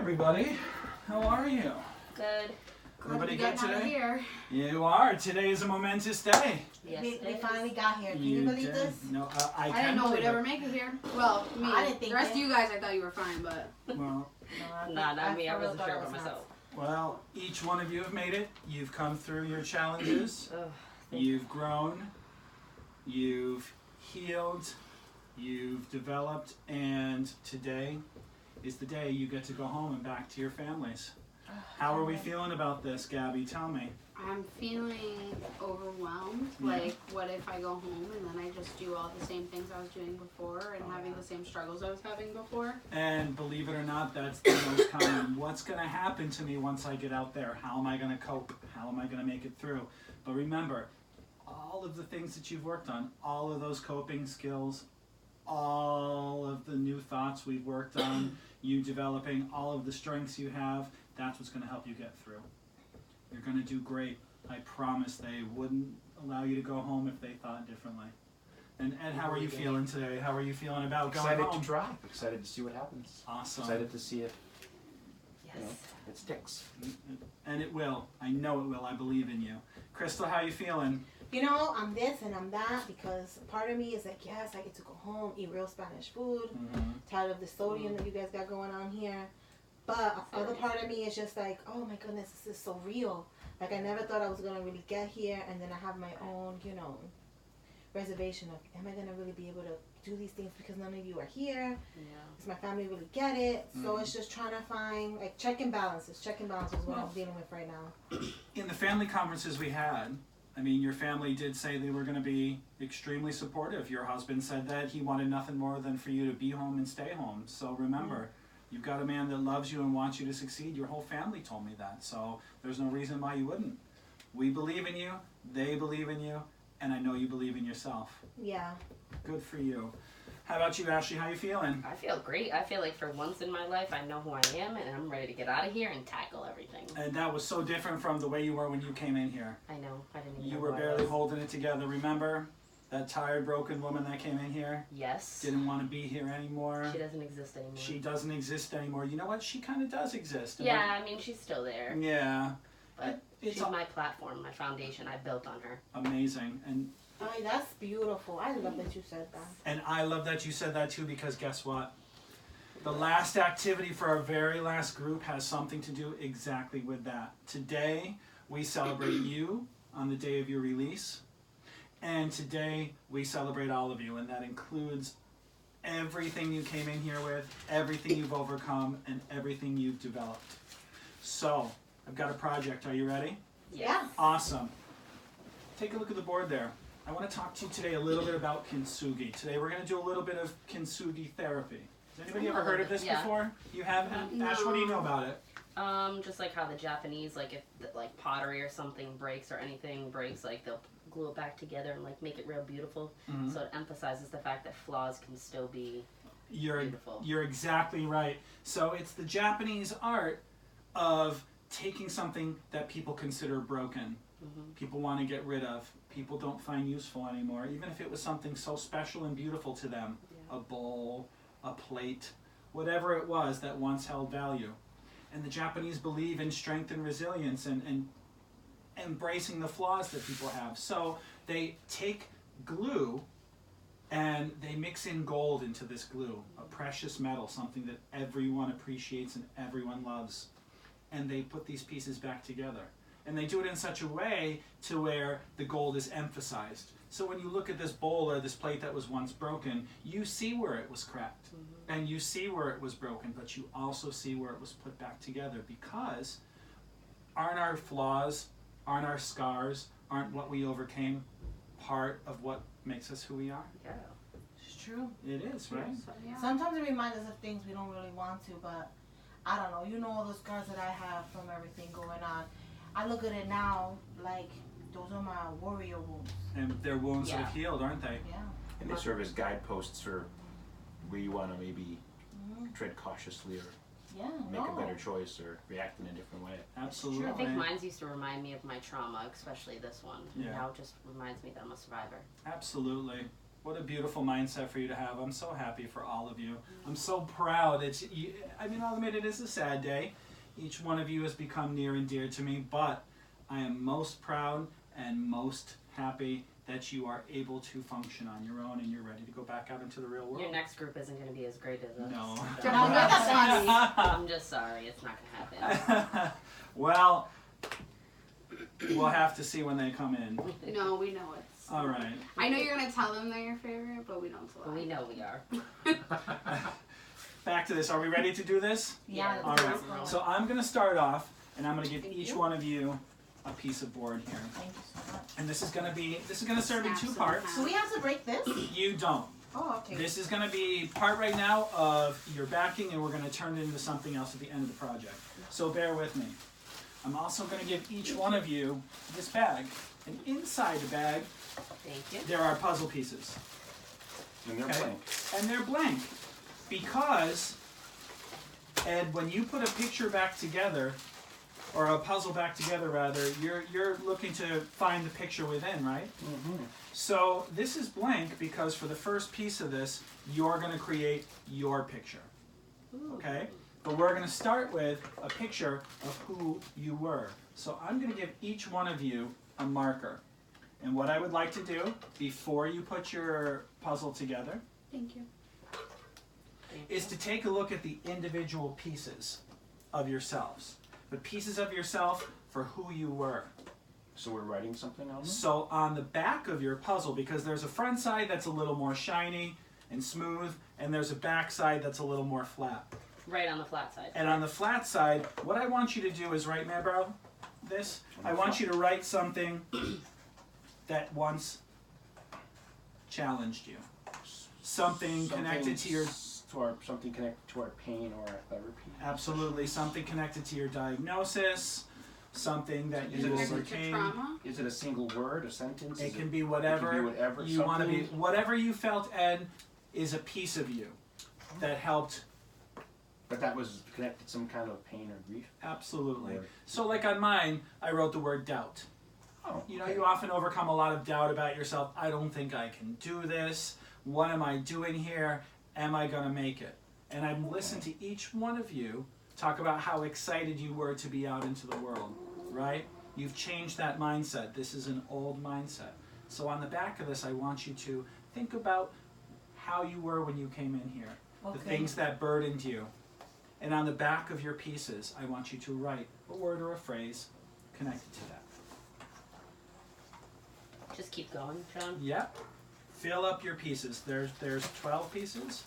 everybody. How are you? Good. Everybody good today? Here. You are. Today is a momentous day. Yes, we finally got here. Can you believe this? No, I didn't can know believe we'd ever it. make it here. Well, me. I didn't think the rest it. of you guys, I thought you were fine, but. Well, Not me. I wasn't sure about myself. well, each one of you have made it. You've come through your challenges. Oh, You've grown. You've healed. You've developed. And today is the day you get to go home and back to your families. How are we feeling about this, Gabby? Tell me. I'm feeling overwhelmed. Yeah. Like, what if I go home and then I just do all the same things I was doing before and having the same struggles I was having before? And believe it or not, that's the most common. What's going to happen to me once I get out there? How am I going to cope? How am I going to make it through? But remember, all of the things that you've worked on, all of those coping skills, all of the new thoughts we've worked on, you developing all of the strengths you have, that's what's going to help you get through. You're going to do great. I promise they wouldn't allow you to go home if they thought differently. And Ed, how are you feeling today? How are you feeling about going Excited home? to try. Excited to see what happens. Awesome. Excited to see if yes. it sticks. And it will. I know it will. I believe in you. Crystal, how you feeling? You know, I'm this and I'm that because part of me is like, yes, I get to go home, eat real Spanish food, tired of the sodium that you guys got going on here. But the other part of me is just like, oh my goodness, this is so real. Like, I never thought I was going to really get here, and then I have my own, reservation of, am I going to really be able to do these things because none of you are here? Yeah. Does my family really get it? So it's just trying to find, like, check and balances. Check and balances is what I'm dealing with right now. In the family conferences we had, I mean, your family did say they were going to be extremely supportive. Your husband said that he wanted nothing more than for you to be home and stay home. So remember, you've got a man that loves you and wants you to succeed. Your whole family told me that. So there's no reason why you wouldn't. We believe in you. They believe in you. And I know you believe in yourself. Yeah. Good for you. How about you, Ashley? How you feeling? I feel great. I feel like for once in my life, I know who I am, and I'm ready to get out of here and tackle everything. And that was so different from the way you were when you came in here. I know. I didn't even You know were who I barely was. holding it together. Remember that tired, broken woman that came in here? Yes. Didn't want to be here anymore. She doesn't exist anymore. She doesn't exist anymore. You know what? She kind of does exist. Yeah, I mean, she's still there. Yeah. But It's she's my platform, my foundation. I built on her. amazing. Oh, that's beautiful. I love that you said that. And I love that you said that too, because guess what? The last activity for our very last group has something to do exactly with that. Today, we celebrate you on the day of your release. And today, we celebrate all of you. And that includes everything you came in here with, everything you've overcome, and everything you've developed. So, I've got a project. Are you ready? Yeah. Awesome. Take a look at the board there. I want to talk to you today a little bit about kintsugi. Today we're going to do a little bit of kintsugi therapy. Has anybody ever heard of this Yeah. before? You have? Ash, what do you know about it? Just like how the Japanese, like if like pottery or something breaks or anything breaks, like they'll glue it back together and like make it real beautiful. So it emphasizes the fact that flaws can still be beautiful. You're exactly right. So it's the Japanese art of taking something that people consider broken, people want to get rid of, people don't find useful anymore, even if it was something so special and beautiful to them, a bowl, a plate, whatever it was that once held value. And the Japanese believe in strength and resilience and embracing the flaws that people have. So they take glue and they mix in gold into this glue, a precious metal, something that everyone appreciates and everyone loves. And they put these pieces back together. And they do it in such a way to where the gold is emphasized. So when you look at this bowl or this plate that was once broken, you see where it was cracked. And you see where it was broken, but you also see where it was put back together, because aren't our flaws, aren't our scars, aren't what we overcame part of what makes us who we are? Yeah. It's true. It is, right? So, yeah. Sometimes it reminds us of things we don't really want to, but I don't know. You know all the scars that I have from everything going on. I look at it now like those are my warrior wounds. And their wounds that have healed, aren't they? Yeah. And they serve as guideposts for where you want to maybe tread cautiously or Yeah. make a better choice or react in a different way. Absolutely. I think mine used to remind me of my trauma, especially this one. Yeah. Now it just reminds me that I'm a survivor. Absolutely. What a beautiful mindset for you to have. I'm so happy for all of you. I'm so proud. I'll admit it is a sad day. Each one of you has become near and dear to me, but I am most proud and most happy that you are able to function on your own and you're ready to go back out into the real world. Your next group isn't going to be as great as us. No. That's funny. I'm just sorry. It's not going to happen. Well, we'll have to see when they come in. No, we know it's. All right. I know you're gonna tell them they're your favorite, but we don't tell them. We know we are. Back to this. Are we ready to do this? Yeah. All right. So I'm going to start off, and I'm going to give Thank each you. one of you a piece of board here. Thank you so much. And this is going to serve in two Snaps parts. So we have to break this? You don't. Oh, okay. This is going to be part right now of your backing, and we're going to turn it into something else at the end of the project. So bear with me. I'm also going to give each one of you this bag. And inside the bag, Thank you. there are puzzle pieces. And they're Okay. blank. And they're blank. Because, Ed, when you put a picture back together, or a puzzle back together rather, you're looking to find the picture within, right? Mm-hmm. So this is blank because for the first piece of this, you're going to create your picture. Okay? But we're going to start with a picture of who you were. So I'm going to give each one of you a marker. And what I would like to do before you put your puzzle together Thank you. is to take a look at the individual pieces of yourselves. The pieces of yourself for who you were. So we're writing something on them? So on the back of your puzzle, because there's a front side that's a little more shiny and smooth, and there's a back side that's a little more flat. Right on the flat side. And on the flat side, what I want you to do is write, Mabro, this. I want you to write something that once challenged you. Something connected to your... Something connected to our pain or our therapy. Absolutely. Something connected to your diagnosis. Something that you Connected to overcame. trauma. Is it a single word, a sentence? It Is can be whatever, it can be whatever, you want to be. something? Whatever you felt, Ed, is a piece of you that helped. But that was connected to some kind of pain or grief? Absolutely. Or- So like on mine, I wrote the word doubt. Oh, You know, okay. you often overcome a lot of doubt about yourself. I don't think I can do this. What am I doing here? Am I going to make it? And I've listened to each one of you talk about how excited you were to be out into the world, right? You've changed that mindset. This is an old mindset. So on the back of this, I want you to think about how you were when you came in here, the Okay. things that burdened you. And on the back of your pieces, I want you to write a word or a phrase connected to that. Just keep going, John. Yep. Fill up your pieces. There's 12 pieces.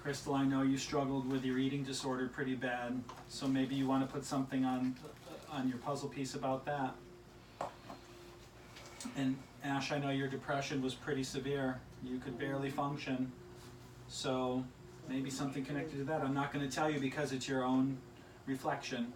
Crystal, I know you struggled with your eating disorder pretty bad, so maybe you want to put something on your puzzle piece about that. And Ash, I know your depression was pretty severe. You could barely function. So maybe something connected to that. I'm not going to tell you because it's your own reflection.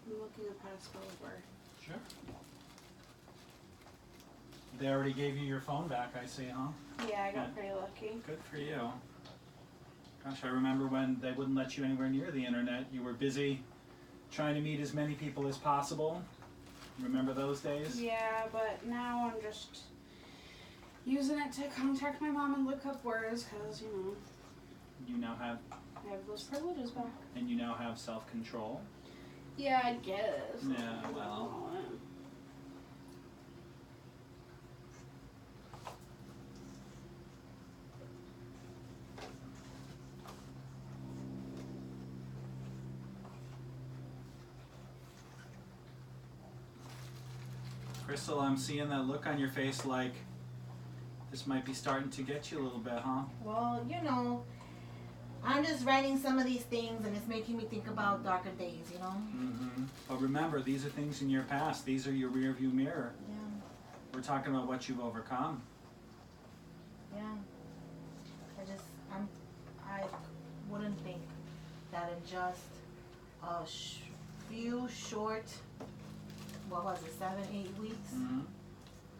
I'm looking up how to spell a word. Sure. They already gave you your phone back, I see, huh? Yeah, I Yeah. got pretty lucky. Good for you. Gosh, I remember when they wouldn't let you anywhere near the internet. You were busy trying to meet as many people as possible. Remember those days? Yeah, but now I'm just using it to contact my mom and look up words because, you know, You now have, I have those privileges back. and you now have self-control. Yeah, I guess. Yeah, well. Crystal, I'm seeing that look on your face like this might be starting to get you a little bit, huh? Well, you know, I'm just writing some of these things, and it's making me think about darker days, you know? But remember, these are things in your past. These are your rear view mirror. Yeah. We're talking about what you've overcome. Yeah. I wouldn't think that in just a few short, what was it, 7-8 weeks,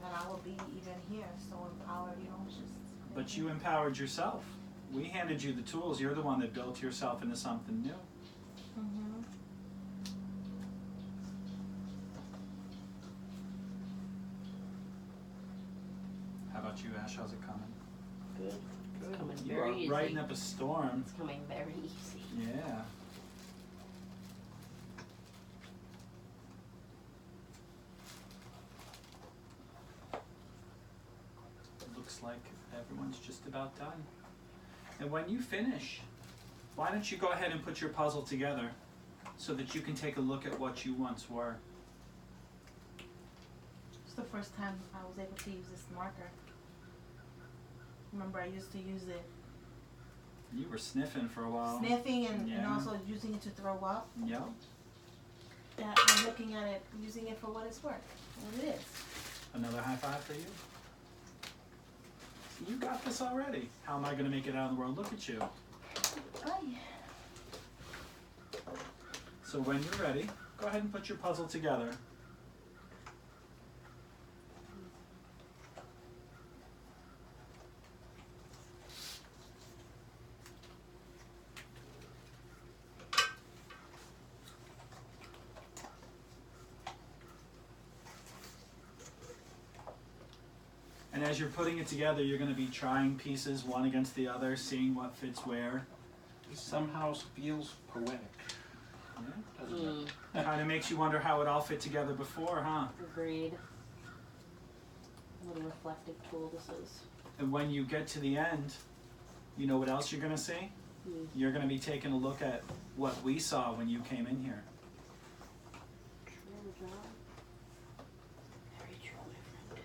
that I will be even here, so empowered, you know, it's just. But you empowered yourself. We handed you the tools. You're the one that built yourself into something new. How about you, Ash? How's it coming? Good. It's coming You very are easy. writing up a storm. It's coming very easy. Yeah. Looks like everyone's just about done. And when you finish, why don't you go ahead and put your puzzle together so that you can take a look at what you once were. It's the first time I was able to use this marker. Remember, I used to use it You were sniffing for a while. sniffing and Yeah. also using it to throw up. Yep. And I'm looking at it, using it for what it's worth. And it is. Another high five for you. You got this already. How am I going to make it out in the world? Look at you. Oh, yeah. So when you're ready, go ahead and put your puzzle together. And as you're putting it together, you're going to be trying pieces one against the other, seeing what fits where. It somehow feels poetic, Yeah. doesn't it? Kind of makes you wonder how it all fit together before, huh? Agreed. What a reflective tool this is. And when you get to the end, you know what else you're going to see? You're going to be taking a look at what we saw when you came in here. True, John. Very true, my friend.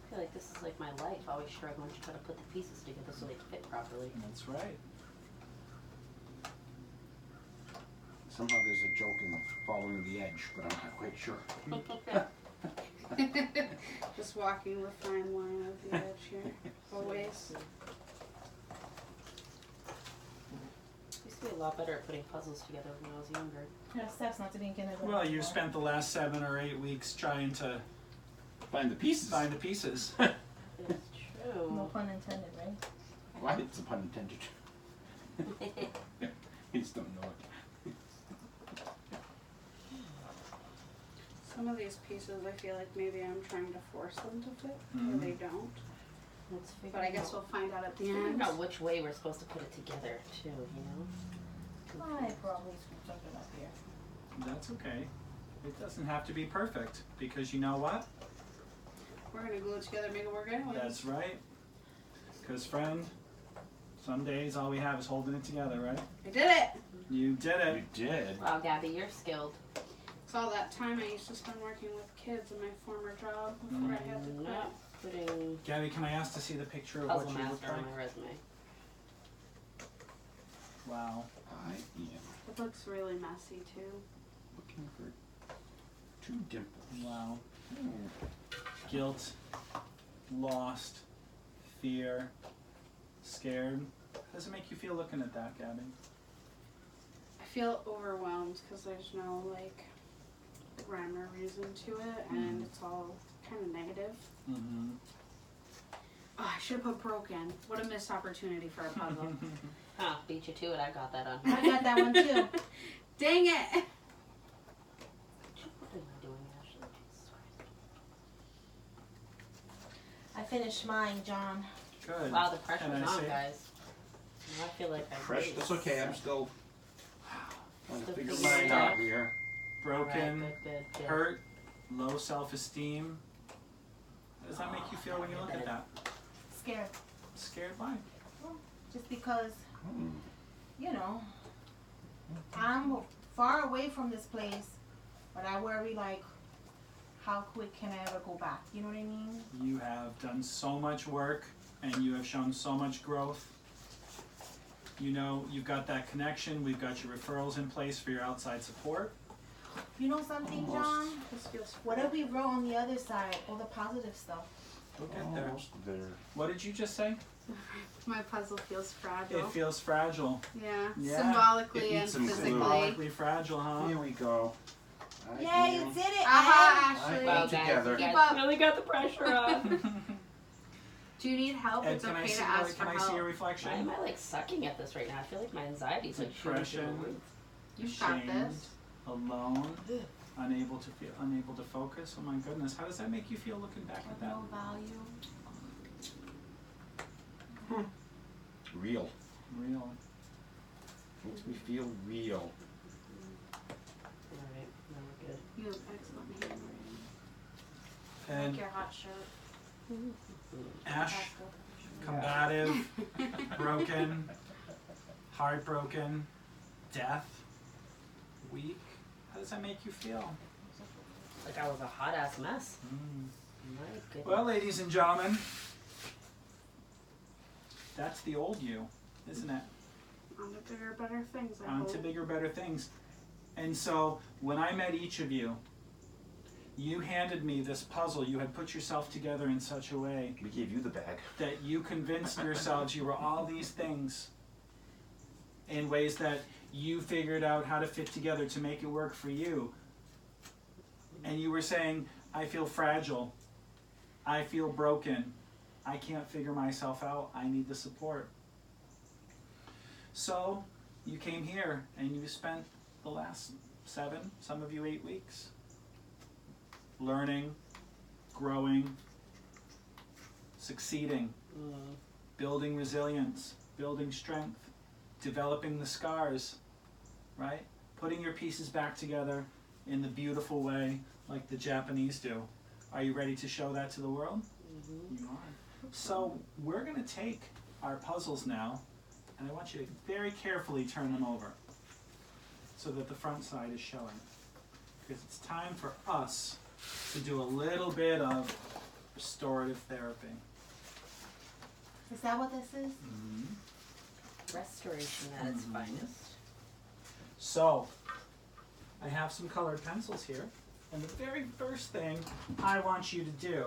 I feel like this is like my life, always struggling to try to put the pieces together so they fit properly. That's right. Somehow there's a joke in following the edge, but I'm not quite sure. Just walking the fine line of the edge here, always. I used to be a lot better at putting puzzles together when I was younger. There are steps not to be in kindergarten. Well, you spent the last 7 or 8 weeks trying to Find the pieces. find the pieces. It's No true. pun intended, right? Why? It's a pun intended. You just don't know it. Some of these pieces, I feel like maybe I'm trying to force them to fit, or Mhm. they don't. Let's figure But I guess we'll find out at the end. out which way we're supposed to put it together too, you know? I probably screwed something up here. That's okay. It doesn't have to be perfect, because you know what? We're gonna glue it together, make it work anyways. That's right. Because, friend, some days all we have is holding it together, right? I did it! You did You it. did. Wow, Gabby, you're skilled. It's all that time I used to spend working with kids in my former job before I had to quit. Not putting Gabby, can I ask to see the picture of puzzle what you look master on like? my resume. Wow. I am It looks really messy too. looking for 2 dimples. Wow. Oh. Guilt, lost, fear, scared. How does it make you feel looking at that, Gabby? I feel overwhelmed because there's no like rhyme or reason to it, and it's all kind of negative. Mm-hmm. Oh, I should have put broken. What a missed opportunity for a puzzle. Huh, beat you to it. I got that on. I got that one too. Dang it! What am I doing, Ashley? I finished mine, John. Good. Wow, the pressure's Can I on, see? guys. Now I feel like I Fresh. really That's okay. I'm suck. still trying to Still figure figuring mine it out. out here. Broken, Alright, good. hurt, low self-esteem. How does that make you feel when you look at that? Scared. Scared? Why? Just because, Hmm. you know, I'm far away from this place, but I worry like how quick can I ever go back? You know what I mean? You have done so much work and you have shown so much growth. You know, you've got that connection. We've got your referrals in place for your outside support. You know something, Almost. John? This feels What if we wrote on the other side all the positive stuff? We'll get there. Almost there. What did you just say? My puzzle feels fragile. It feels fragile. Yeah, Yeah. symbolically It and needs some glue. physically. Symbolically fragile, huh? Here we go. Yeah, you did it, Uh-huh, Ed. Ashley. Wow, Put guys, together. you Keep guys up. really got the pressure on. Do you need help? Ed, It's can I okay see, to ask for can I help. see your Why reflection? am I like sucking at this right now? I feel like my anxiety's like shooting through the Depression. roof. You've got Ashamed, this. alone, unable to focus. Oh my goodness, how does that make you feel looking back at that? No value. Real. Real. Makes me feel real. Alright, now we're good. You have excellent handwriting. And Like your hot shirt. Ash, combative, broken, heartbroken, death, weak. How does that make you feel? Like I was a hot ass mess. My goodness. Well, ladies and gentlemen, that's the old you, isn't it? On to bigger, better things, I On hope. to bigger, better things. And so, when I met each of you, you handed me this puzzle. You had put yourself together in such a way We gave you the bag. that you convinced yourselves you were all these things in ways that you figured out how to fit together to make it work for you. And you were saying, I feel fragile. I feel broken. I can't figure myself out. I need the support. So you came here and you spent the last 7, some of you 8 weeks, learning, growing, succeeding, building resilience, building strength, developing the scars, right? Putting your pieces back together in the beautiful way like the Japanese do. Are you ready to show that to the world? You are. So we're going to take our puzzles now, and I want you to very carefully turn them over so that the front side is showing. Because it's time for us to do a little bit of restorative therapy. Is that what this is? Restoration at its finest. So, I have some colored pencils here, and the very first thing I want you to do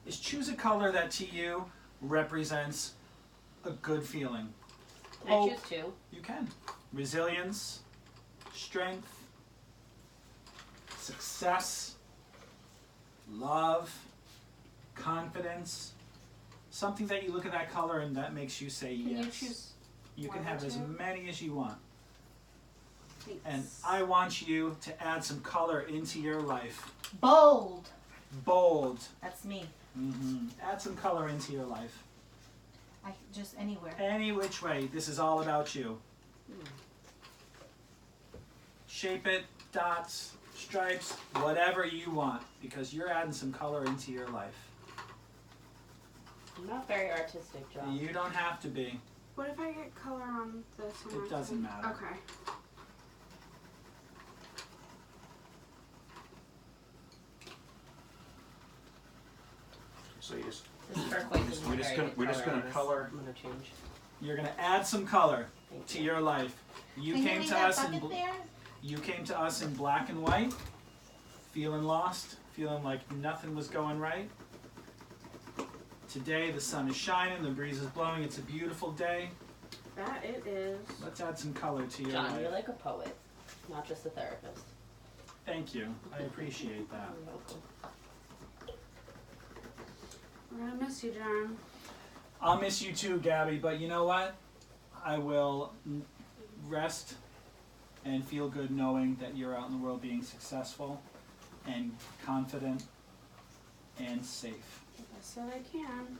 is choose a color that to you represents a good feeling. Can I choose 2? You can. Resilience, strength, success, love, confidence. Something that you look at that color and that makes you say Can yes. you choose You can one or have as 2? many as you want. Thanks. And I want you to add some color into your life. Bold. Bold. That's me. Add some color into your life. I just anywhere. Any which way. This is all about you. Shape it, dots, stripes, whatever you want, because you're adding some color into your life. I'm not very artistic, John. You don't have to be. What if I get color on this one? It doesn't matter. Okay. So you just, This turquoise is we're just gonna color. I'm gonna change. You're gonna add some color Thank to you. your life. You Can you came leave to that us in bucket there? you came to us in black and white, feeling lost, feeling like nothing was going right. Today the sun is shining, the breeze is blowing, it's a beautiful day. That it is. Let's add some color to your John, life. you're like a poet, not just a therapist. Thank you. I appreciate that. You're welcome. We're gonna miss you, John. I'll miss you too, Gabby, but you know what? I will rest and feel good knowing that you're out in the world being successful and confident and safe. I said I can.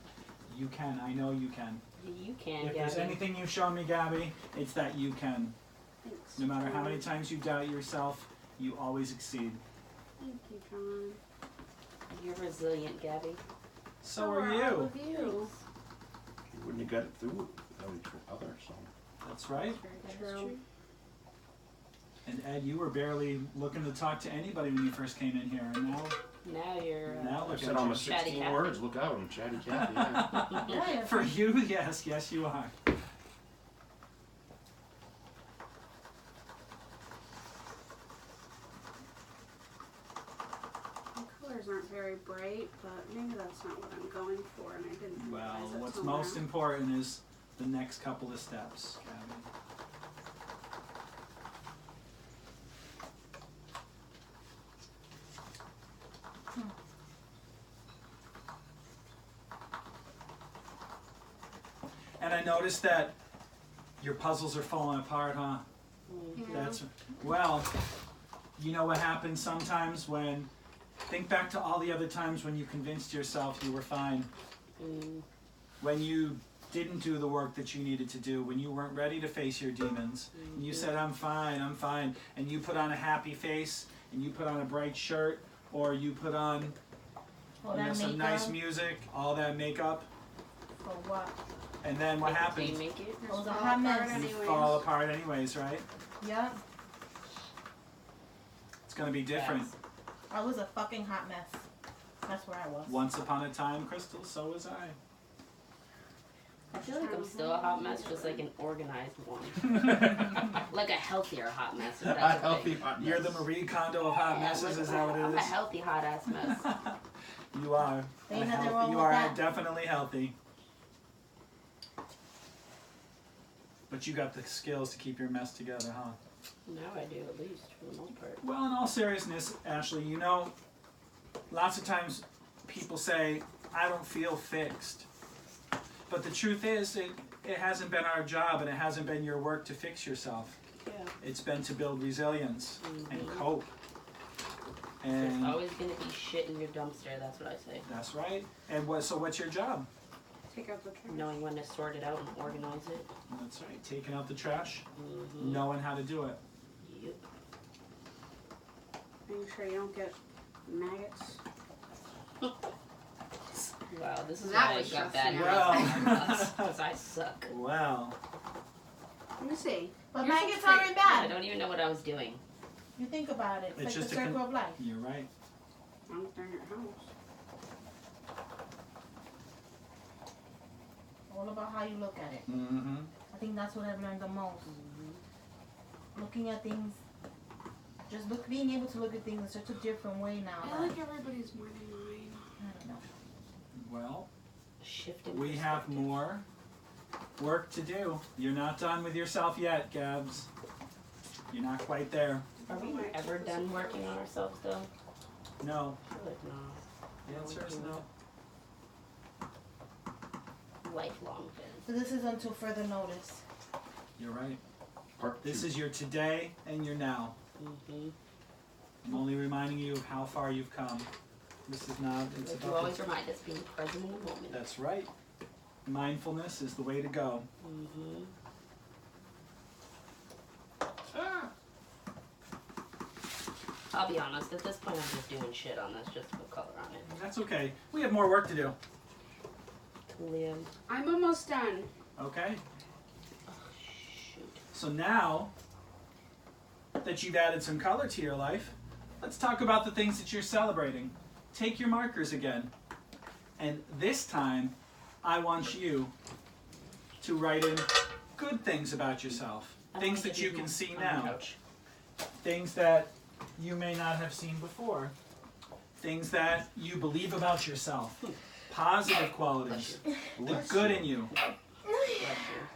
You can. I know you can. You can, If there's Gabby. anything you've shown me, Gabby, it's that you can. Thanks. No matter how John. many times you doubt yourself, you always exceed. Thank you, John. You're resilient, Gabby. So are all you. of you. You wouldn't have got it through without each other, so. That's right. Very true. And Ed, you were barely looking to talk to anybody when you first came in here, and now Now you're. Now I've look said at almost Chatty 16 Cathy. words. Look out, I'm chatty Cathy. Yeah. Yeah, For you, yes, you are. The colors aren't very bright, but maybe that's not what I'm going for, and I didn't Well, realize it what's till most now. important is the next couple of steps, Gabby. And I noticed that your puzzles are falling apart, huh? Yeah. That's well, you know what happens sometimes when think back to all the other times when you convinced yourself you were fine. When you didn't do the work that you needed to do, when you weren't ready to face your demons, and you said, I'm fine, and you put on a happy face, and you put on a bright shirt, or you put on some nice music, all that makeup, For what? and then what Do happens? you make it? Just Oh, the fall hot apart mess. You anyways. fall apart anyways, right? Yeah, It's gonna be different. Yes. I was a fucking hot mess. That's where I was. Once upon a time, Crystal, so was I. I feel like I'm still a hot mess, just like an organized one. Like a healthier hot mess. If A that's a healthy thing. hot mess. You're the Marie Kondo of hot messes, is that what I'm it a is? healthy hot ass mess. You are. Ain't A nothing health- wrong you with are that. definitely healthy. But you got the skills to keep your mess together, huh? Now I do, at least, for the most part. Well, in all seriousness, Ashley, you know, lots of times people say, I don't feel fixed. But the truth is, it hasn't been our job and it hasn't been your work to fix yourself. Yeah. It's been to build resilience and Mhm. cope. There's And always gonna be shit in your dumpster, that's what I say. that's right. And so what's your job? Take out the trash. Knowing when to sort it out and organize it. That's right. Taking out the trash, Mm-hmm. knowing how to do it. Yep. Making sure you don't get maggots. Wow, this is That why I was got just bad nasty. habits because I suck. Well, Let me see. But Here's maggots some aren't I bad. don't even know what I was doing. You think about it. It's It's like just the a circle of life. you're right. I'm in your house. All about how you look at it. Mm-hmm. I think that's what I've learned the most. Looking at things, being able to look at things in such a different way now. I like everybody's more than mine. I don't know. Well, Shift in we have perspective. more work to do. You're not done with yourself yet, Gabs. You're not quite there. Are we ever done working on ourselves though? No. I feel like no. The answer is no. Lifelong thing. So this is until further notice. You're right. Part This two. is your today and your now. Mm-hmm. I'm only reminding you of how far you've come. This is not. It's Like you about always the, remind us being present in the moment. That's right. Mindfulness is the way to go. Mm-hmm. I'll be honest, at this point I'm just doing shit on this just to put color on it. That's okay. We have more work to do. Liam. I'm almost done. Okay. Shoot. So now that you've added some color to your life, let's talk about the things that you're celebrating. Take your markers again. And this time, I want you to write in good things about yourself. I Things wanna that get you these can on see the now. couch. Things that you may not have seen before. Things that you believe about yourself. Positive qualities. The Bless good you. in you. Bless you.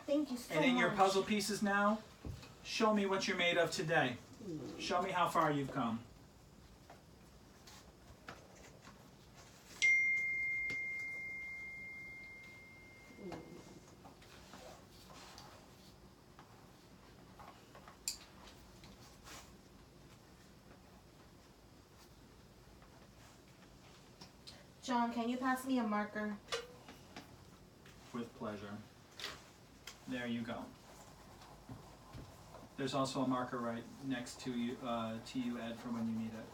Thank you so And in much. your puzzle pieces now, show me what you're made of today. Show me how far you've come. John, can you pass me a marker? With pleasure. There you go. There's also a marker right next to you, Ed, for when you need it.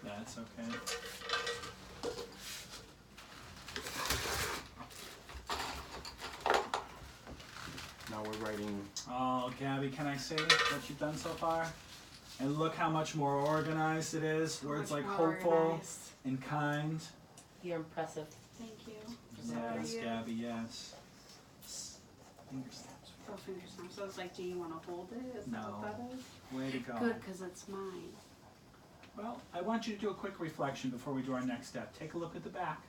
That's That's okay. Now we're writing. Oh, Gabby, can I say what you've done so far? And look how much more organized it is. So Words much like more hopeful organized. and kind. You're impressive. Thank you. So are Yes, you? Gabby, yes. Finger snaps. Oh, finger snaps. So it's like, do you want to hold it? Is that No. what that is? Way to go. Good, because it's mine. Well, I want you to do a quick reflection before we do our next step. Take a look at the back.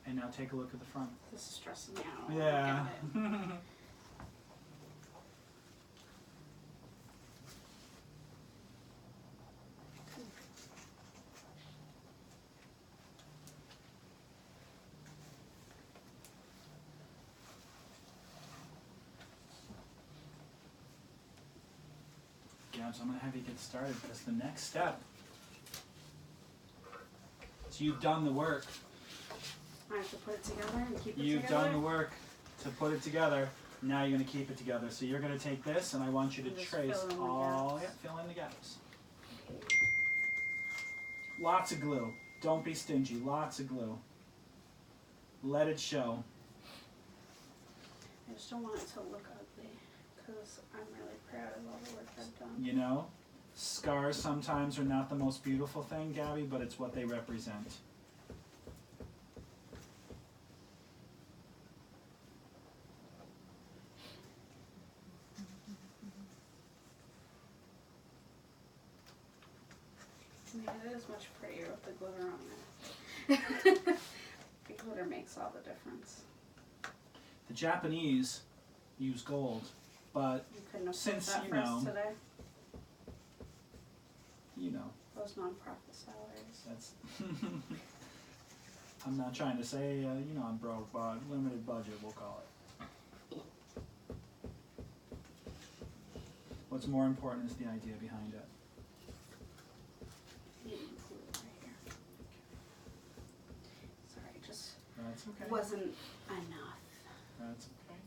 And now take a look at the front. This is stressing me out. Yeah. I get it. Gabs, I'm going to have you get started because the next step. So you've done the work. I have to put it together and keep it You've together. done the work to put it together. Now you're going to keep it together. So you're going to take this and I want you to And just trace fill in the all, gaps. fill in the gaps. Lots of glue. Don't be stingy. Lots of glue. Let it show. I just don't want it to look ugly because I'm really proud of all the work I've done. You know, scars sometimes are not the most beautiful thing, Gabby, but it's what they represent. Yeah, it is much prettier with the glitter on it. The glitter makes all the difference. The Japanese use gold, but You couldn't have Since, that you for us know. today. you know, Those nonprofit salaries. that's. I'm not trying to say, you know, I'm broke, but limited budget, we'll call it. What's more important is the idea behind it. You didn't include it right here. Sorry, it just That's okay. wasn't enough. That's okay.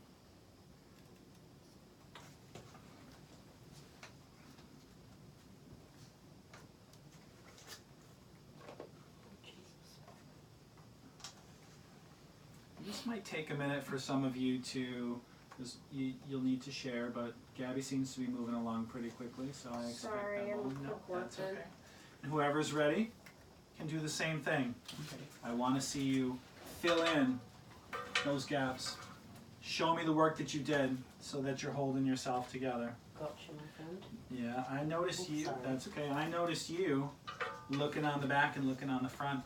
This might take a minute for some of you to, because you'll need to share, but Gabby seems to be moving along pretty quickly, so I expect Sorry, that I'm a will. quick That's worker. okay. And whoever's ready can do the same thing. I want to see you fill in those gaps. Show me the work that you did so that you're holding yourself together. Gotcha, my friend. Yeah, I noticed Oops, you. sorry. That's okay. I noticed you looking on the back and looking on the front,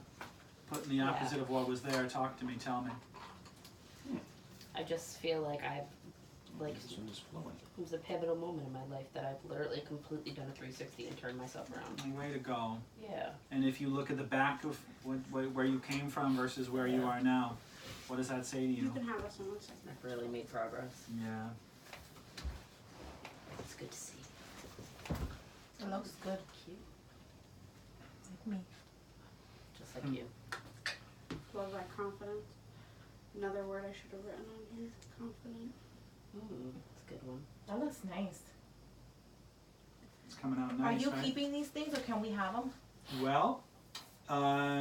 putting the Yeah. opposite of what was there. Talk to me. Tell me. I just feel like This one is flowing. it was a pivotal moment in my life that I've literally completely done a 360 and turned myself around. Way to go. Yeah. And if you look at the back of where you came from versus where you are now, what does that say to You you? can have this one 1 second. I've really made progress. Yeah. It's good to see. It looks good. Cute. Like me. Just like you. Love that confidence. Another word I should have written on here. Confident. That's a good one. That looks nice. It's coming out Are nice, you right? keeping these things or can we have them? Well,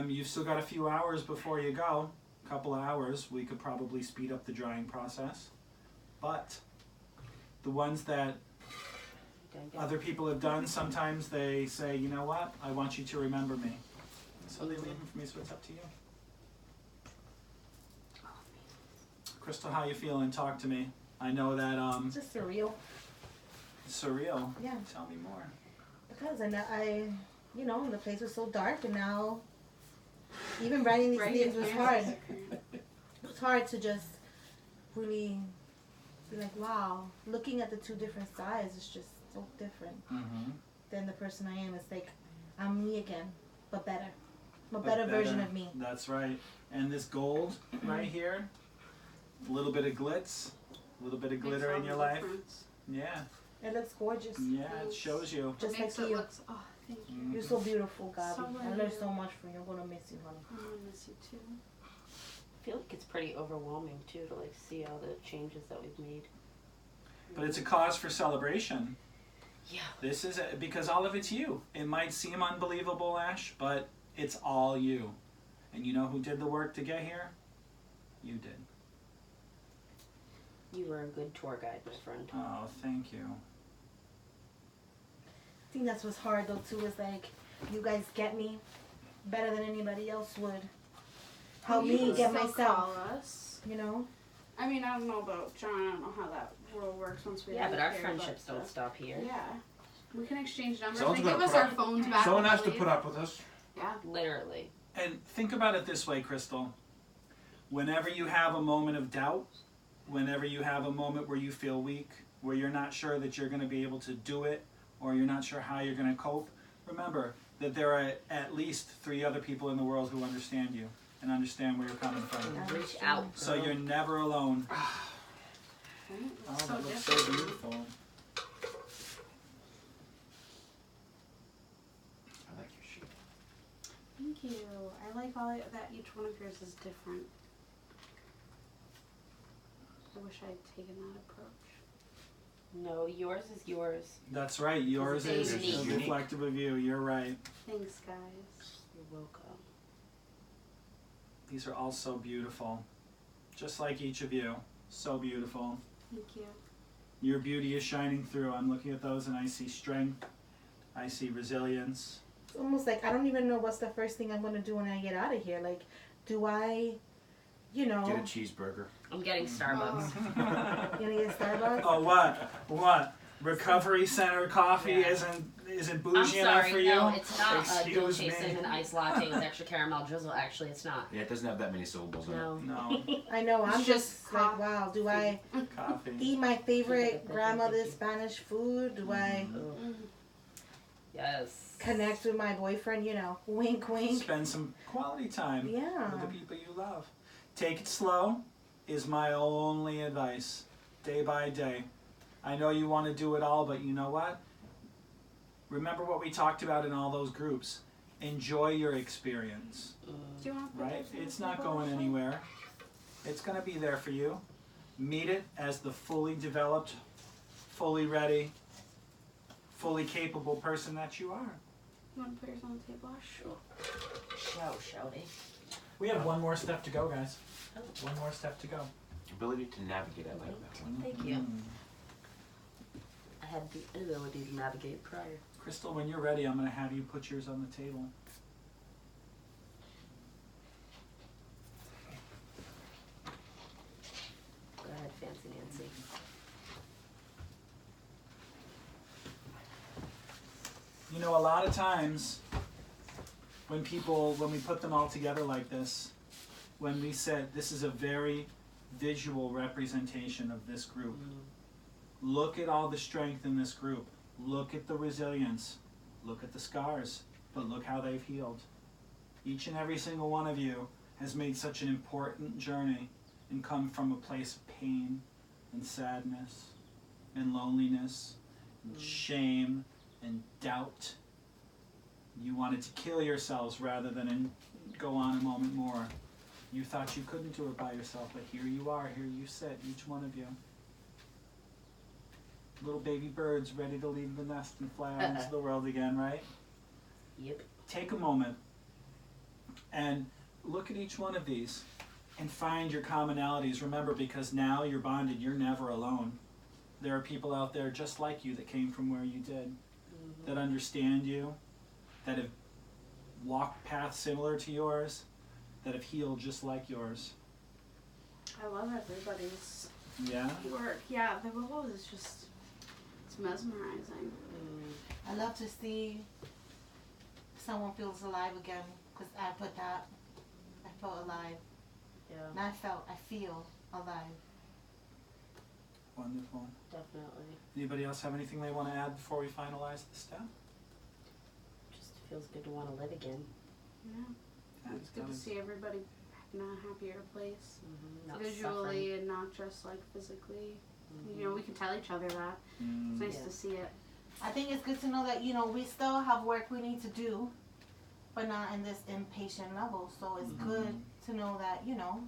you've still got a few hours before you go. A couple of hours. We could probably speed up the drying process. But the ones that other people have done, sometimes they say, you know what, I want you to remember me. So they leave them for me, so it's up to you. Crystal, how you feeling? Talk to me. I know that It's just surreal. surreal. Yeah. Tell me more. Because I, you know, the place was so dark and now even writing these Right, things was hard. okay. It's hard to just really be like, wow, looking at the two different sides is just so different Mm-hmm. than the person I am. It's like, I'm me again, but better. I'm a better version of me. That's right. And this gold right here, a little bit of glitz, a little bit of glitter Makes all in your the life. difference. Yeah. It looks gorgeous. Yeah, it shows you. Just It makes like it you. look oh, thank you. Mm. You're so beautiful, Gabi. So I are learned you. so much from you. I'm gonna miss you, honey. I'm gonna miss you too. I feel like it's pretty overwhelming too to like see all the changes that we've made. But it's a cause for celebration. Yeah. This is because all of it's you. It might seem unbelievable, Ash, but it's all you. And you know who did the work to get here? You did. You were a good tour guide, my friend. Oh, thank you. I think that's what's hard though too, is like you guys get me better than anybody else would. Help You me can get still myself, call us. you know? I mean, I don't know about John. I don't know how that rule works once we Yeah, leave but our here, friendships but, don't stop here. Yeah. We can exchange numbers. Someone's They gonna give us put our up- phones back. Someone when has we to leave. put up with us. Yeah. Literally. And think about it this way, Crystal. Whenever you have a moment of doubt, whenever you have a moment where you feel weak, where you're not sure that you're going to be able to do it, or you're not sure how you're going to cope, remember that there are at least 3 other people in the world who understand you and understand where you're coming from. Reach out. So girl. you're never alone. Right? Oh, It's that looks so different. beautiful. I like your sheet. Thank you. I like all that each one of yours is different. I wish I had taken that approach. No, yours is yours. That's right. Yours It's is unique. reflective of you. You're right. Thanks, guys. You're welcome. These are all so beautiful. Just like each of you. So beautiful. Thank you. Your beauty is shining through. I'm looking at those and I see strength. I see resilience. It's almost like I don't even know what's the first thing I'm gonna do when I get out of here. Like, do I, you know, Get a cheeseburger. I'm getting Starbucks. gonna get Starbucks? Oh, what? Recovery Center coffee Yeah. isn't I'm bougie enough sorry, for you? no, it's not a Excuse Dolce me. Cinnamon Iced Latte with extra caramel drizzle. Actually, it's not. Yeah, it doesn't have that many syllables in it. No. No, I know. I'm It's just just like, wow. Do I coffee. eat my favorite grandmother's Spanish food? Do I Ugh. Yes. connect with my boyfriend? You know, wink, wink. Spend some quality time Yeah. with the people you love. Take it slow is my only advice. Day by day. I know you want to do it all, but you know what? Remember what we talked about in all those groups. Enjoy your experience, Do you want to put right? those on It's the not table going also? anywhere. It's going to be there for you. Meet it as the fully developed, fully ready, fully capable person that you are. You want to put yours on the table? Sure. Shall we? We have one more step to go, guys. Oh. One more step to go. Ability to navigate, I like that one. Thank you. I had the ability to navigate prior. Crystal, when you're ready, I'm going to have you put yours on the table. Go ahead, Fancy Nancy. You know, a lot of times when we put them all together like this, when we said this is a very visual representation of this group. Look at all the strength in this group. Look at the resilience. Look at the scars. But look how they've healed. Each and every single one of you has made such an important journey and come from a place of pain and sadness and loneliness and shame and doubt. You wanted to kill yourselves rather than go on a moment more. You thought you couldn't do it by yourself, but here you are, here you sit, each one of you. Little baby birds ready to leave the nest and fly out into the world again, right? Yep. Take a moment and look at each one of these and find your commonalities. Remember, because now you're bonded, you're never alone. There are people out there just like you that came from where you did, that understand you, that have walked paths similar to yours, that have healed just like yours. I love everybody's Yeah? work. Yeah, the role is just, it's mesmerizing. I love to see someone feels alive again, because I put that. I felt alive. Yeah, Not felt, I feel alive. Wonderful. definitely. Anybody else have anything they want to add before we finalize the step? Just feels good to want to live again. Yeah, it's good to does. see everybody in a happier place. Not Visually and not just like physically. suffering. You know, we can tell each other that. It's nice to see it. I think it's good to know that, you know, we still have work we need to do, but not in this impatient level. So it's good to know that, you know,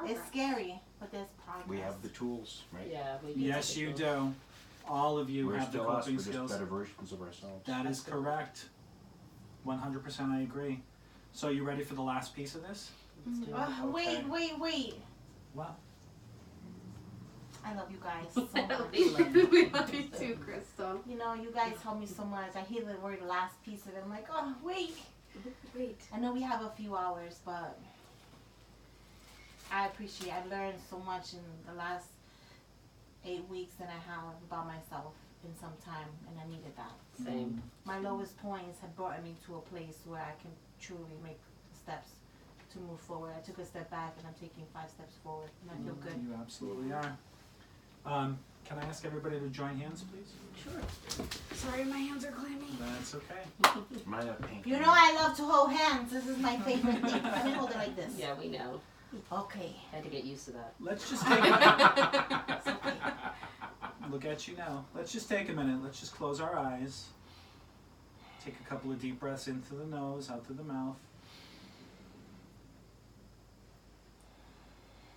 it's Progress. scary, but there's progress. We have the tools, right? Yeah, we do. Yes, you do. All of you We're have the still us. coping We're just skills. better versions of ourselves. That is correct. 100% I agree. So you ready for the last piece of this? Let's do it. Okay. Wait. What? I love you guys so much. We love you. We love you too, Crystal. You know, you guys help me so much. I hear the word last piece of it. I'm like, oh, wait. I know we have a few hours, but I appreciate I learned so much in the last 8 weeks that I have about myself in some time, and I needed that. Same. My lowest points have brought me to a place where I can truly make steps to move forward. I took a step back, and I'm taking 5 steps forward, and I feel good. You absolutely are. Can I ask everybody to join hands, please? Sure. Sorry, my hands are clammy. That's okay. Mine are pink. You know I love to hold hands. This is my favorite thing. Let me hold it like this. Yeah, we know. Okay. Had to get used to that. Let's just take a look at you now. Let's just take a minute. Let's just close our eyes. Take a couple of deep breaths in through the nose, out through the mouth.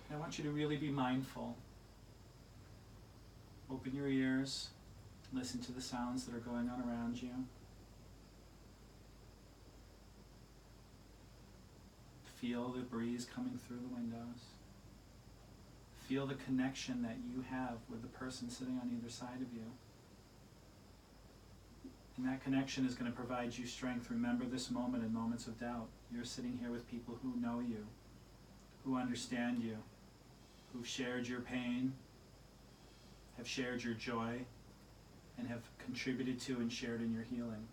And I want you to really be mindful. Open your ears. Listen to the sounds that are going on around you. Feel the breeze coming through the windows. Feel the connection that you have with the person sitting on either side of you. And that connection is going to provide you strength. Remember this moment in moments of doubt. You're sitting here with people who know you, who understand you, who've shared your pain, have shared your joy, and have contributed to and shared in your healing.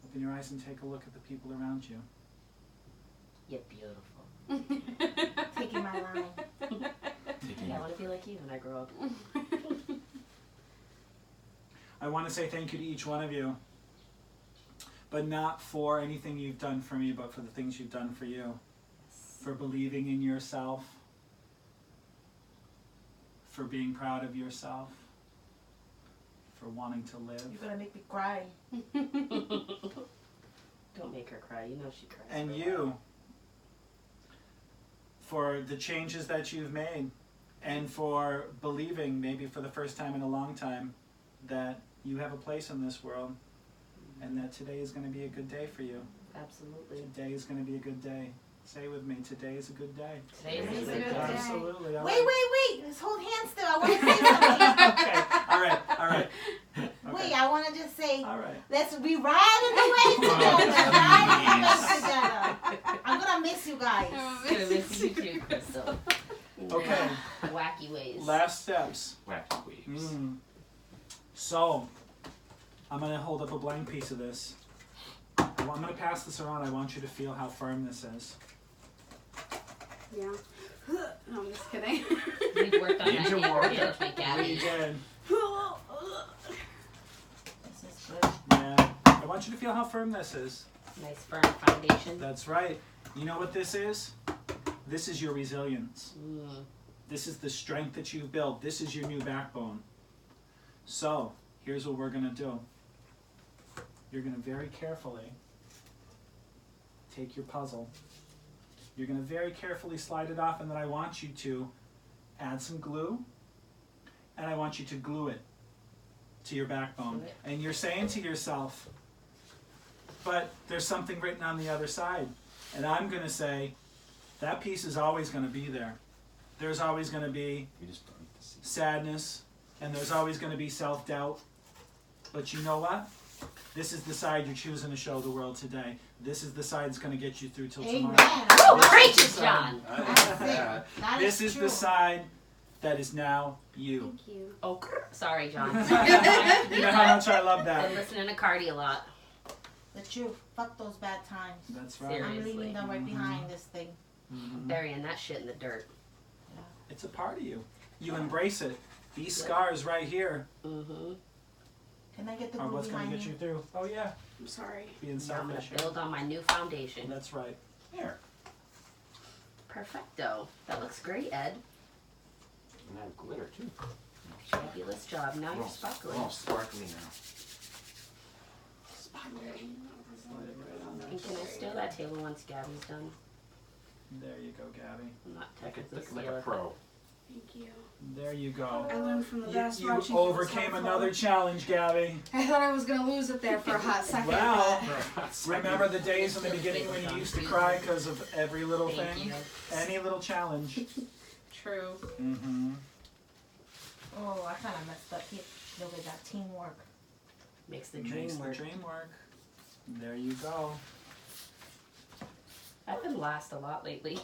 Open your eyes and take a look at the people around you. You're beautiful. Taking my line. Yeah, I want to be like you when I grow up. I want to say thank you to each one of you, but not for anything you've done for me, but for the things you've done for you. For believing in yourself, for being proud of yourself, for wanting to live. You're gonna make me cry. Don't make her cry. You know she cries. And for a you, while. for the changes that you've made, and for believing, maybe for the first time in a long time, that you have a place in this world, and that today is going to be a good day for you. Absolutely. Today is going to be a good day. Say with me, today is a good day. Today is a Today's good day. Absolutely. All Wait. right. Let's hold hands still. I want to say something. Okay. All right. Okay. Wait, I want to just say, All right. let's we ride in the wave together. Ride in the wave together. I'm gonna miss you guys. Gonna miss you too, Crystal. Okay. Wacky ways. Last steps. Wacky waves. So, I'm going to hold up a blank piece of this. I'm going to pass this around. I want you to feel how firm this is. Yeah. No, I'm just kidding. We've worked on that Ninja here. warrior. Don't make We Gabby. did. This is good. Yeah. I want you to feel how firm this is. Nice firm foundation. That's right. You know what this is? This is your resilience. This is the strength that you've built. This is your new backbone. So, here's what we're going to do. You're going to very carefully take your puzzle. You're going to very carefully slide it off, and then I want you to add some glue, and I want you to glue it to your backbone. And you're saying to yourself, but there's something written on the other side. And I'm going to say, that piece is always going to be there. There's always going to be We just don't need to see. sadness, and there's always going to be self-doubt. But you know what? This is the side you're choosing to show the world today. This is the side that's going to get you through till Amen. tomorrow. Woo! This Preach is it, the John. That's it. that. That This is true. the side that is now you. Thank you. Oh, sorry, John. You know how much I love Been that. listening to Cardi a lot. The truth. Fuck those bad times. That's right. Seriously. I'm leaving them right behind this thing. Mhm. Burying that shit in the dirt. It's a part of you. You embrace it. These scars right here Mm-hmm. Can I get the are glue what's going behind to get you? you through. Oh yeah, I'm sorry. being Now I'm gonna selfish. build on my new foundation. That's right. Here. Perfecto. That looks great, Ed. And I have glitter too. Fabulous job. Now you're sparkling. Oh, sparkly now. And can I steal that table once Gabby's done? There you go, Gabby. I'm not Like technically a stealing. pro. Thank you. There you go. I learned from the best. You watching overcame what's another helpful. challenge, Gabby. I thought I was gonna lose it there for a hot second. Well, but remember the days in the beginning when you used to cry because of every little Thank thing? you. Any little challenge. true. Mm-hmm. Oh, I kind of messed up here. Look at that teamwork. Makes the Makes dream the work. dream work. There you go. I've been last a lot lately.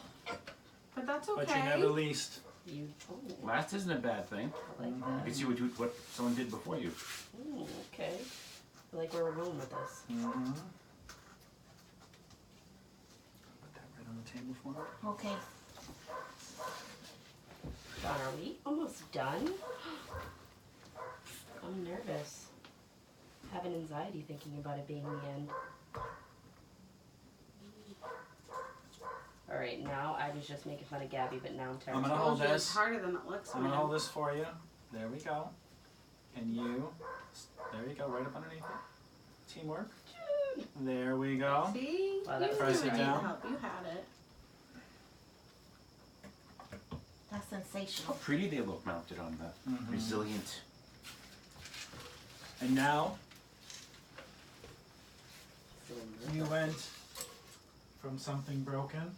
But that's okay. But you never least. You. Oh, Last isn't a bad thing. I like You that. can see what someone did before you. Ooh, okay. I like where we're going with this. Mm-hmm. Put that right on the table for me. Okay. John, are we almost done? I'm nervous. Having anxiety thinking about it being the end. Alright, now I was just making fun of Gabby, but now I'm I'm terrified. gonna hold Told you it's this. harder than it looks. I'm gonna man. hold this for you. There we go. And you. There you go, right up underneath it. Teamwork. There we go. See? Wow, that You press didn't it need down. help. You had it. That's How sensational. pretty they look mounted on the Mhm. resilient. And now So you went from something broken,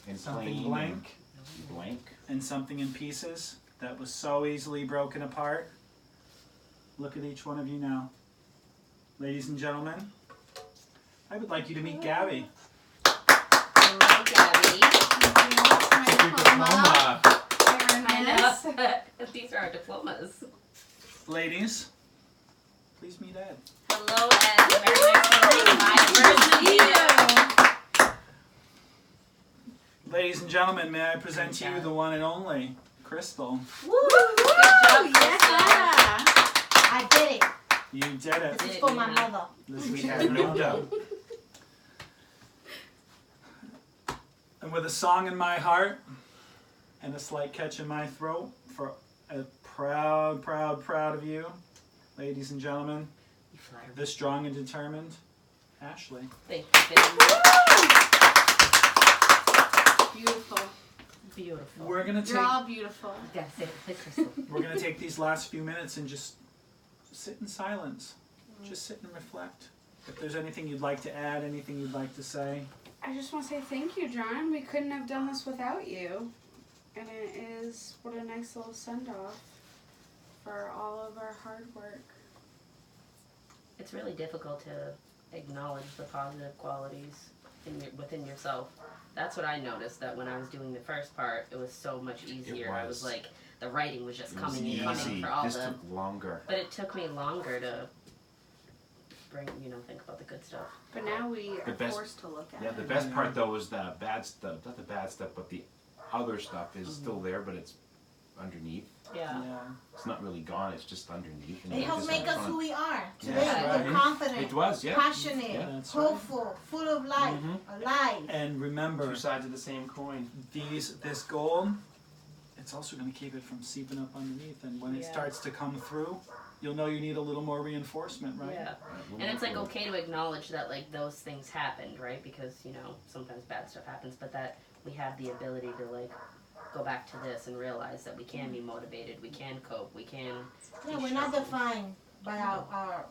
And something plain blank, and blank. and something in pieces that was so easily broken apart. Look at each one of you now. Ladies and gentlemen, I would like you to meet Gabby. Hello, Gabby. My diploma. Very I nice. know. These are our diplomas. Ladies, please meet Ed. Hello, Ed. Very nice to meet you. My first meeting. Ladies and gentlemen, may I present to you the one and only Crystal. Good job, Yeah. I did it. You did it. This is for my mother. This We is had no doubt. And with a song in my heart and a slight catch in my throat, for a proud of you, ladies and gentlemen, You flatter me. the strong and determined Ashley. Thank you very much. Beautiful. Beautiful. We're gonna You're all beautiful. You gotta say it like Crystal. we're gonna take these last few minutes and just sit in silence. Just sit and reflect. If there's anything you'd like to add, anything you'd like to say. I just want to say thank you, John. We couldn't have done this without you. And it is, what a nice little send-off for all of our hard work. It's really difficult to acknowledge the positive qualities within yourself. That's what I noticed, that when I was doing the first part, it was so much easier. I was was. like, the writing was just It was coming and easy. coming for all This the... took longer. But it took me longer to think about the good stuff. But now we are The best- forced to look at Yeah, it. the best part though was the bad stuff. Not the bad stuff, but the other stuff is still there, but it's underneath. Yeah. It's not really gone. It's just underneath. And It you helps just make have us fun. who we are Yeah. today. Right. We're confident, It was, yeah. passionate, Yeah. That's right. hopeful, full of life, Mhm. alive. And remember, Two sides of the same coin. this gold, it's also going to keep it from seeping up underneath. And when it Yeah. starts to come through, you'll know you need a little more reinforcement, right? Yeah. And it's like okay to acknowledge that like those things happened, right? Because, sometimes bad stuff happens, but that we have the ability to like go back to this and realize that we can be motivated, we can cope, we can Yeah, be we're not strong. defined by our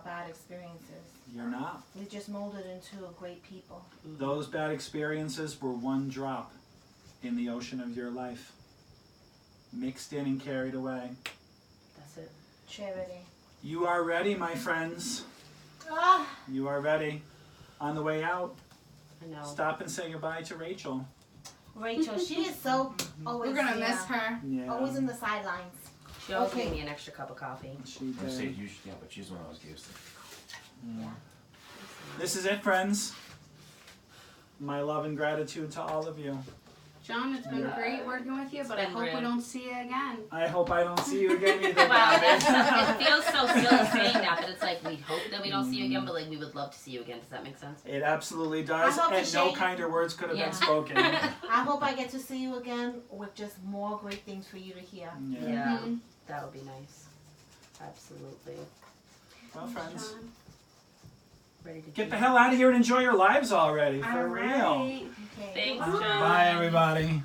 bad experiences. You're not. We just molded into great people. Those bad experiences were one drop in the ocean of your life. Mixed in and carried away. That's it. Charity. You are ready, my friends. Ah, You are ready. On the way out, I know. stop and say goodbye to Rachel. Rachel, she is so always We're going to there, miss her. Yeah. always in the sidelines. She always Okay. gave me an extra cup of coffee. She I say did. you should, yeah, but she's the one that was gave us. Yeah. This is it, friends. My love and gratitude to all of you. John, it's been great working with you, but I been hope we real. don't see you again. I hope I don't see you again either, Wow, Gabby. it feels so silly saying that, but it's like we hope that we don't see you again, but like we would love to see you again. Does that make sense? It absolutely does, I hope and to no share- kinder words could have Yeah. been spoken. I hope I get to see you again with just more great things for you to hear. Yeah. Mhm. That would be nice. Absolutely. Well, friends, John. Ready to get the hell out of here and enjoy your lives already, for All real. right. Okay. Thanks, Bye. John. Bye, everybody.